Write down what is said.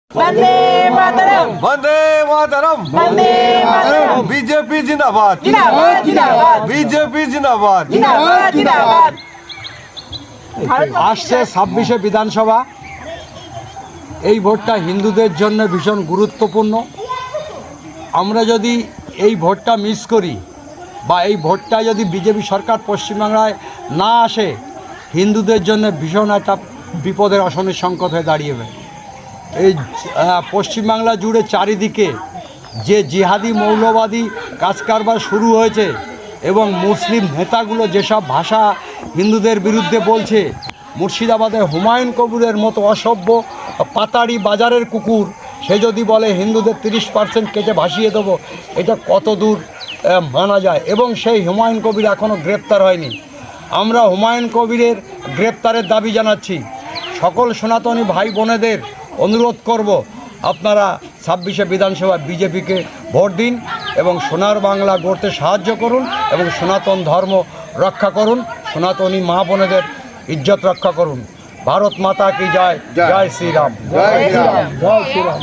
Vande Mataram Vande Mataram Vande Mataram BJP जिंदाबाद जिंदाबाद जिंदाबाद बीजेपी जिंदाबाद जिंदाबाद जिंदाबाद আসছে 26শে বিধানসভা। এই ভোটটা হিন্দুদের জন্য ভীষণ গুরুত্বপূর্ণ। আমরা যদি এই ভোটটা মিস করি বা এই ভোটটা যদি বিজেপি সরকার পশ্চিমবাংলায় না আসে, হিন্দুদের জন্য ভীষণ একটা বিপদের অশনির সংকট হয়ে দাঁড়িয়েবে। এই পশ্চিমবাংলা জুড়ে চারিদিকে যে জিহাদি মৌলবাদী কাজকারবার শুরু হয়েছে এবং মুসলিম নেতাগুলো যেসব ভাষা হিন্দুদের বিরুদ্ধে বলছে, মুর্শিদাবাদের হুমায়ুন কবিরের মতো অসভ্য পাতাড়ি বাজারের কুকুর সে যদি বলে হিন্দুদের 30% কেটে ভাসিয়ে দেবো, এটা কত দূর মানা যায়? এবং সেই হুমায়ুন কবির এখনও গ্রেপ্তার হয়নি। আমরা হুমায়ুন কবিরের গ্রেপ্তারের দাবি জানাচ্ছি। সকল সনাতনী ভাই বোনেদের অনুরোধ করব, আপনারা 26শে বিধানসভায় বিজেপিকে ভোট দিন এবং সোনার বাংলা গড়তে সাহায্য করুন এবং সনাতন ধর্ম রক্ষা করুন, সনাতনী মা বোনেদের ইজ্জত রক্ষা করুন। ভারত মাতা কি জয়, জয় শ্রীরাম। জয় শ্রীরাম। জয় শ্রীরাম।